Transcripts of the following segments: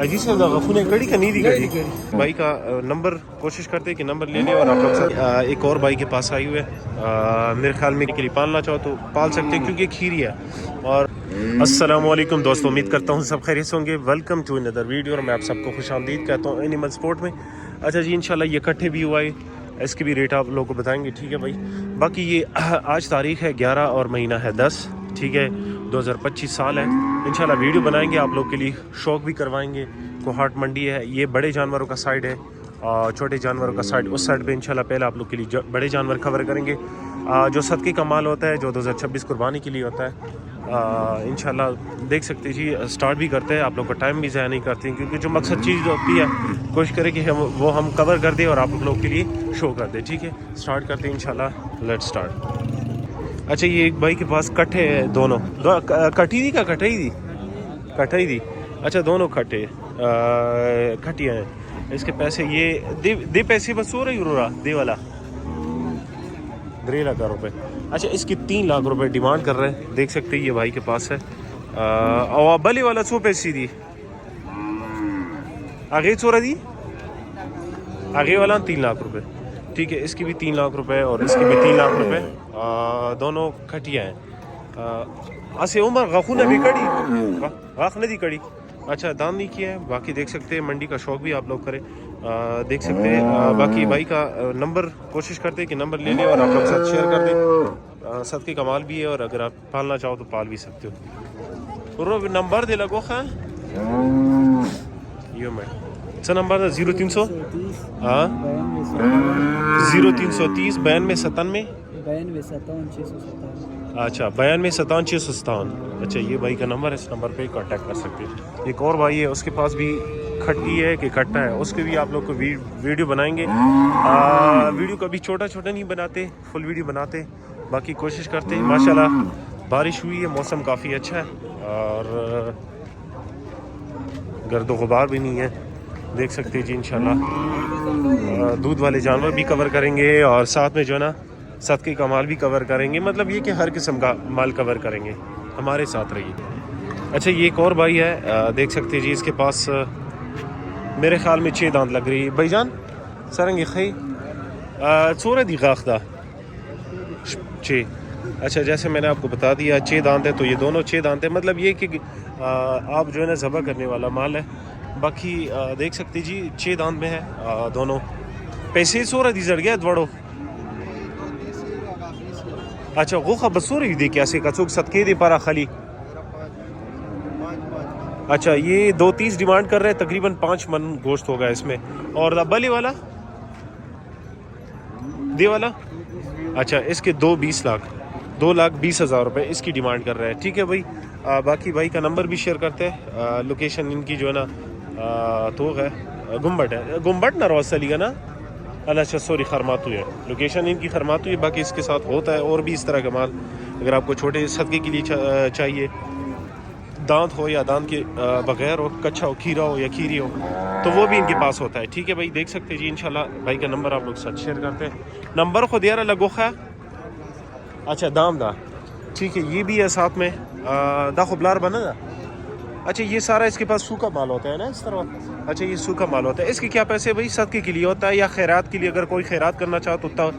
جی سر غفون کڑی کا نہیں دی کڑی بھائی کا نمبر کوشش کرتے کہ نمبر لے لیں اور آپ لوگ ساتھ ایک اور بھائی کے پاس آئی ہوئے میرے خیال میں کے لیے پالنا چاہو تو پال سکتے ہیں کیونکہ کھیری ہے. اور السلام علیکم دوستوں, امید کرتا ہوں سب خیریت ہوں گے. ویلکم ٹو اندر ویڈیو اور میں آپ سب کو خوش آمدید کہتا ہوں اینیمل سپورٹ میں. اچھا جی انشاءاللہ یہ کٹھے بھی ہوا ہے, اس کی بھی ریٹ آپ لوگوں کو بتائیں گے, ٹھیک ہے بھائی. باقی یہ آج تاریخ ہے 11 اور مہینہ ہے 10, ٹھیک ہے, 2025 سال ہے. انشاءاللہ ویڈیو بنائیں گے آپ لوگ کے لیے, شوق بھی کروائیں گے. کوہاٹ منڈی ہے, یہ بڑے جانوروں کا سائڈ ہے اور چھوٹے جانوروں کا سائڈ اس سائڈ پہ انشاءاللہ پہلے آپ لوگ کے لیے بڑے جانور کور کریں گے. جو صدقے کا مال ہوتا ہے, جو 2026 قربانی کے لیے ہوتا ہے, انشاءاللہ دیکھ سکتے جی. سٹارٹ بھی کرتے ہیں, آپ لوگ کا ٹائم بھی ضائع نہیں کرتے ہیں کیونکہ جو مقصد چیز ہوتی ہے کوشش کریں کہ ہم کور کر دیں اور آپ لوگ کے لیے شو کر دیں, ٹھیک ہے. سٹارٹ کرتے ہیں انشاءاللہ, لیٹ سٹارٹ. اچھا یہ ایک بھائی کے پاس کٹھے ہے, دونوں کٹھی دی کا کٹھائی دی. اچھا دونوں کھٹیاں ہیں. اس کے پیسے یہ دے پیسے بس ہو رہی رہا دے والا 3 لاکھ روپے. اچھا اس کی 3 لاکھ روپے ڈیمانڈ کر رہے ہیں, دیکھ سکتے ہیں یہ بھائی کے پاس ہے. اور بلی والا 100 پیسے دی آگے چورا دی آگے والا 3 لاکھ روپے, ٹھیک ہے. اس کی بھی 3 لاکھ روپے اور اس کی بھی 3 لاکھ روپے, دونوں کھٹیاں ہیں. ایسے عمر غاخون ابھی کڑی غاخ ندی کڑی. اچھا دام نہیں کیا ہے. باقی دیکھ سکتے ہیں منڈی کا شوق بھی آپ لوگ کریں, دیکھ سکتے ہیں. باقی بھائی کا نمبر کوشش کرتے کہ نمبر لے لیں اور آپ لوگ ساتھ شیئر کر دیں. صدقے کا مال بھی ہے اور اگر آپ پالنا چاہو تو پال بھی سکتے ہو. رو نمبر دے لگو خاں یہ میں سر نمبر 0300 ہاں 0330 92 اچھا 92 57 657. اچھا یہ بھائی کا نمبر ہے, اس نمبر پہ کانٹیکٹ کر سکتے ہیں. ایک اور بھائی ہے, اس کے پاس بھی کھٹی ہے کہ کھٹا ہے, اس کے بھی آپ لوگ کو ویڈیو بنائیں گے. ویڈیو کبھی چھوٹا نہیں بناتے, فل ویڈیو بناتے. باقی کوشش کرتے ہیں. ماشاءاللہ بارش ہوئی ہے, موسم کافی اچھا ہے اور گرد و غبار بھی نہیں ہے, دیکھ سکتے ہیں جی. انشاءاللہ دودھ والے جانور بھی کور کریں گے اور ساتھ میں جو ہے نا صدقے کا مال بھی کور کریں گے. مطلب یہ کہ ہر قسم کا مال کور کریں گے, ہمارے ساتھ رہیے. اچھا یہ ایک اور بھائی ہے, دیکھ سکتے ہیں جی. اس کے پاس میرے خیال میں 6 دانت لگ رہی ہے. بھائی جان سرنگی خی چورے دی غاخ دا 6. اچھا جیسے میں نے آپ کو بتا دیا 6 دانت ہے, تو یہ دونوں 6 دانت ہے. مطلب یہ کہ آپ جو ہے نا ذبح کرنے والا مال ہے. باقی دیکھ سکتے جی 6 دانت میں ہے دونوں. پیسے سورہ دی زڑ گیا دوڑو. اچھا غوخہ بسوری دی کیسے کا چوک صدقے دی پارا خالی. اچھا یہ 230 ڈیمانڈ کر رہے ہیں, تقریباً 5 من گوشت ہوگا اس میں. اور بلی والا دی والا اچھا اس کے 2 لاکھ 2,20,000 روپے اس کی ڈیمانڈ کر رہے ہیں, ٹھیک ہے بھائی. باقی بھائی کا نمبر بھی شیئر کرتے ہیں. لوکیشن ان کی جو ہے نا تو ہے گمبٹ نہ روز سلی گا نا. اچھا سوری خرماتو ہے, لوکیشن ان کی خرماتو ہے. باقی اس کے ساتھ ہوتا ہے اور بھی اس طرح کا مال. اگر آپ کو چھوٹے صدقے کے لیے چاہیے, دانت ہو یا دانت کے بغیر ہو, کچا ہو, کھیرا ہو یا کھیری ہو, تو وہ بھی ان کے پاس ہوتا ہے, ٹھیک ہے بھائی. دیکھ سکتے جی انشاءاللہ بھائی کا نمبر آپ لوگ ساتھ شیئر کرتے ہیں. نمبر خود یار لگو خا اچھا دام دا, ٹھیک ہے. یہ بھی ہے ساتھ میں دا خبلار بنا دا. اچھا یہ سارا اس کے پاس سوکھا مال ہوتا ہے نا اس طرح. اچھا یہ سوکھا مال ہوتا ہے. اس کے کیا پیسے بھائی صدقے کے لیے ہوتا ہے یا خیرات کے لیے؟ اگر کوئی خیرات کرنا چاہو تو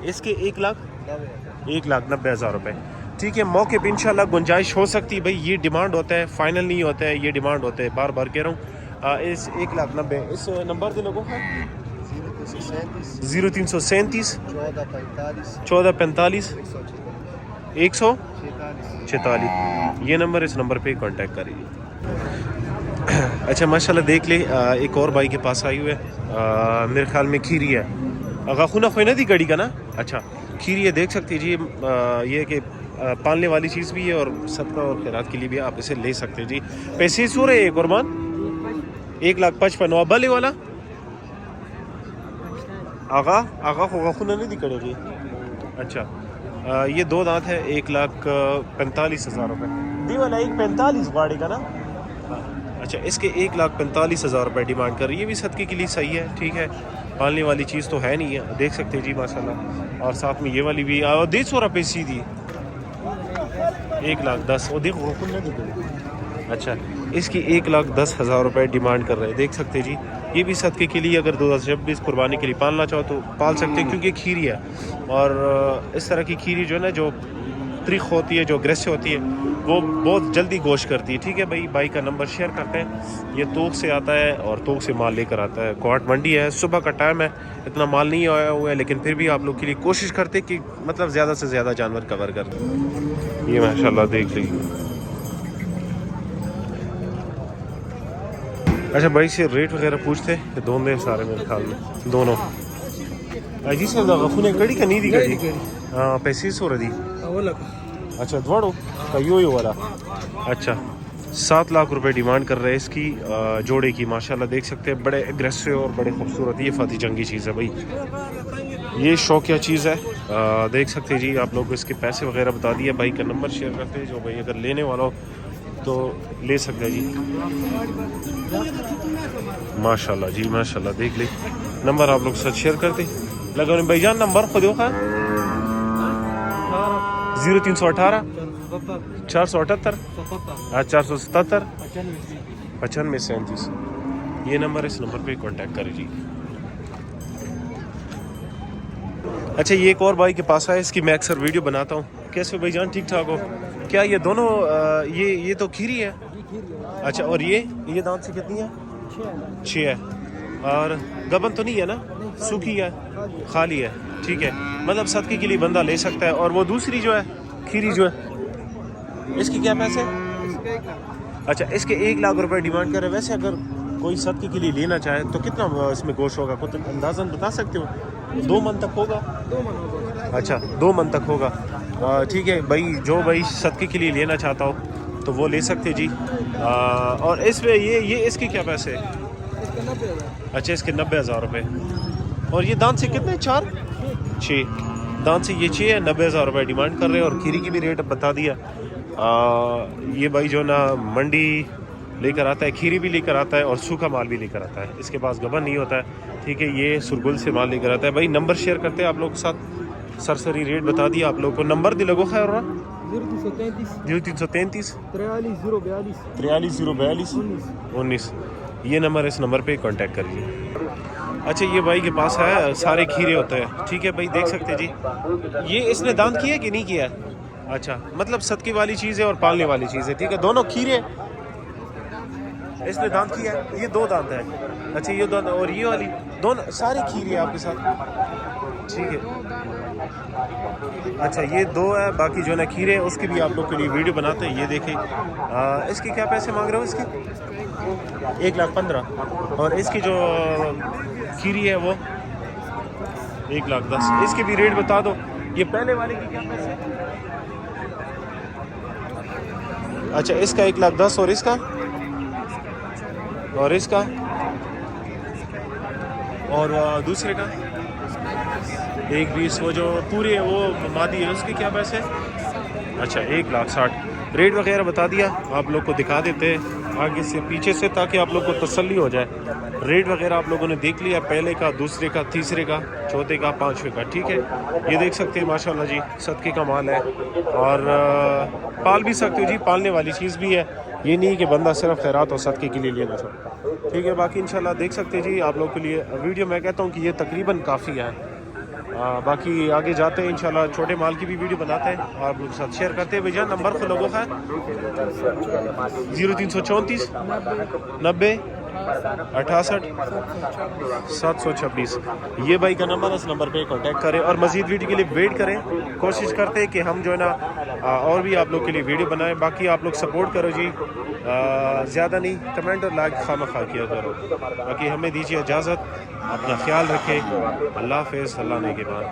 اس کے 1,90,000 روپے, ٹھیک ہے. موقع پہ انشاءاللہ گنجائش ہو سکتی ہے بھائی. یہ ڈیمانڈ ہوتا ہے, فائنل نہیں ہوتا ہے, یہ ڈیمانڈ ہوتا ہے, بار کہہ رہا ہوں. اس 1,90,000 اس نمبر دے لوگوں کا 0337 1445 146. یہ نمبر, اس نمبر پہ کانٹیکٹ کریے. اچھا ماشاءاللہ دیکھ لے ایک اور بھائی کے پاس آئی ہوئے, میرے خیال میں کھیری ہے. غاخونہ خوینا دی گڑی کا نا. اچھا کھیری ہے, دیکھ سکتے جی. یہ کہ پالنے والی چیز بھی ہے اور صدقہ اور خیرات کے لیے بھی آپ اسے لے سکتے جی. پیسے سورے قربان 1,55,000. بلے والا آغا کو غاخونہ نہیں دی کڑے گی. اچھا یہ 2 دانت ہے, 1,45,000 روپے. دی والا 1,45 گاڑی کا نا. اچھا اس کے 1,45,000 روپے ڈیمانڈ کر رہی ہے. یہ بھی صدقے کے لیے صحیح ہے, ٹھیک ہے. پالنے والی چیز تو ہے نہیں ہے, دیکھ سکتے جی ماشاءاللہ. اور ساتھ میں یہ والی بھی 150 روپے سیدھی 1,10,000. وہ دیکھو اچھا اس کی 1,10,000 روپے ڈیمانڈ کر رہے ہیں. دیکھ سکتے جی یہ بھی صدقے کے لیے اگر 2026 قربانی کے لیے پالنا چاہو تو پال سکتے ہیں کیونکہ کھیری ہے. اور اس طرح کی کھیری جو ہے نا جو تریخ ہوتی ہے جو اگریسو ہوتی ہے وہ بہت جلدی گوشت کرتی ہے. ٹھیک ہے بھائی کا نمبر شیئر کرتے ہیں. یہ توق سے آتا ہے اور توق سے مال لے کر آتا ہے. کوٹ منڈی ہے, صبح کا ٹائم ہے, اتنا مال نہیں آیا ہوا ہے لیکن پھر بھی آپ لوگ کے لیے کوشش کرتے کہ مطلب زیادہ سے زیادہ جانور کور کر دیں. یہ ماشاءاللہ دیکھ لیجیے. اچھا بھائی سے ریٹ وغیرہ پوچھتے ہیں دونوں سارے میرے خیال میں دونوں جی سر غفونے کڑی کا نہیں دی کڑی ہاں پیسے سو رہی اچھا دوڑو کہیو والا اچھا 7 لاکھ روپے ڈیمانڈ کر رہے ہیں اس کی جوڑے کی. ماشاءاللہ دیکھ سکتے ہیں بڑے اگریسو اور بڑے خوبصورت. یہ فاتح جنگی چیز ہے بھائی, یہ شوقیہ چیز ہے. دیکھ سکتے جی آپ لوگ اس کے پیسے وغیرہ بتا دیے. بھائی کا نمبر شیئر کرتے ہیں جو بھائی اگر لینے والا ہو تو لے سکتے ہیں جی. ماشاءاللہ جی ماشاءاللہ دیکھ لیں نمبر آپ لوگ ساتھ شیئر کرتے لگا بھائی جان نمبر خود ہو 0318 478 477 9537. یہ نمبر اس نمبر پہ کانٹیکٹ کریں جی. اچھا یہ ایک اور بھائی کے پاس ہے, اس کی میں اکثر ویڈیو بناتا ہوں. کیسے بھائی جان ٹھیک ٹھاک ہو؟ کیا یہ دونوں یہ تو کھیری ہے؟ اچھا اور یہ دانت سے کتنی ہے؟ 6 ہے. اور گبن تو نہیں ہے نا, سوکھی ہے خالی ہے. ٹھیک ہے مطلب صدقے کے لیے بندہ لے سکتا ہے. اور وہ دوسری جو ہے کھیری جو ہے اس کی کیا پیسے؟ اچھا اس کے 1 لاکھ روپے ڈیمانڈ کر رہے ہیں. ویسے اگر کوئی صدقے کے لیے لینا چاہے تو کتنا اس میں گوشت ہوگا کچھ اندازاً بتا سکتے ہو؟ 2 من تک ہوگا. اچھا 2 من تک ہوگا. ٹھیک ہے بھائی جو بھائی صدقے کے لیے لینا چاہتا ہو تو وہ لے سکتے جی. اور اس میں یہ اس کے کیا پیسے؟ اچھا اس کے 90,000 روپے. اور یہ دانت سے کتنے 6 دانت سے یہ 6 ہے. 90,000 روپے ڈیمانڈ کر رہے ہیں. اور کھیری کی بھی ریٹ بتا دیا. یہ بھائی جو نا منڈی لے کر آتا ہے, کھیری بھی لے کر آتا ہے اور سوکھا مال بھی لے کر آتا ہے. اس کے پاس گبن نہیں ہوتا ہے. ٹھیک ہے یہ سرگل سے مال لے کر آتا ہے. بھائی نمبر شیئر کرتے ہیں آپ لوگ کے ساتھ. سرسری ریٹ بتا دیا آپ لوگ کو. نمبر دلگو خیر رہا 0333 43 042 19. یہ نمبر اس نمبر پہ کانٹیکٹ کریے. اچھا یہ بھائی کے پاس ہے سارے کھیرے ہوتے ہیں. ٹھیک ہے بھائی دیکھ سکتے جی یہ اس نے دانت کیا ہے کہ نہیں کیا ہے؟ اچھا مطلب صدقے والی چیز ہے اور پالنے والی چیز ہے. ٹھیک ہے دونوں کھیرے اس نے دانت کیا ہے. یہ 2 دانت ہے. اچھا یہ دانت اور یہ والی دونوں سارے کھیرے آپ کے ساتھ. ٹھیک ہے اچھا یہ 2 ہے باقی جو ہے نا کھیرے اس کی بھی آپ لوگ کے لیے ویڈیو بناتے ہیں. یہ دیکھیں اس کے کیا پیسے مانگ رہے ہو؟ اس کے 1,15,000. اور اس کی جو کھیری ہے وہ 1,10,000. اس کی بھی ریٹ بتا دو. یہ پہلے والے کی کیا پیسے؟ اچھا اس کا 1,10,000 اور اس کا اور دوسرے کا 1,20,000. وہ جو پورے وہ مادی ہے اس کے کیا پیسے؟ اچھا 1,60,000. ریٹ وغیرہ بتا دیا آپ لوگ کو دکھا دیتے ہیں آگے سے پیچھے سے تاکہ آپ لوگ کو تسلی ہو جائے. ریٹ وغیرہ آپ لوگوں نے دیکھ لیا پہلے کا, دوسرے کا, تیسرے کا, چوتھے کا, 5ویں کا. ٹھیک ہے یہ دیکھ سکتے ہیں ماشاءاللہ جی صدقے کا مال ہے. اور پال بھی سکتے ہو جی, پالنے والی چیز بھی ہے. یہ نہیں کہ بندہ صرف خیرات اور صدقے کے لیے لینا چاہتا. ٹھیک ہے باقی انشاءاللہ دیکھ سکتے ہیں جی آپ لوگ کے لیے ویڈیو میں کہتا ہوں کہ یہ تقریباً کافی ہے. باقی آگے جاتے ہیں انشاءاللہ چھوٹے مال کی بھی ویڈیو بناتے ہیں آپ لوگ ساتھ شیئر کرتے ہیں. بھیجا نمبر کو لوگوں کا 0334 90 68 726. یہ بھائی کا نمبر ہے, اس نمبر پہ کانٹیکٹ کریں اور مزید ویڈیو کے لیے ویٹ کریں. کوشش کرتے ہیں کہ ہم جو ہے نا اور بھی آپ لوگ کے لیے ویڈیو بنائیں. باقی آپ لوگ سپورٹ کرو جی, زیادہ نہیں کمنٹ اور لائک خواہ کیا کرو. باقی ہمیں دیجیے اجازت, اپنا خیال رکھیں. اللہ حافظ. اللہ نے کے بعد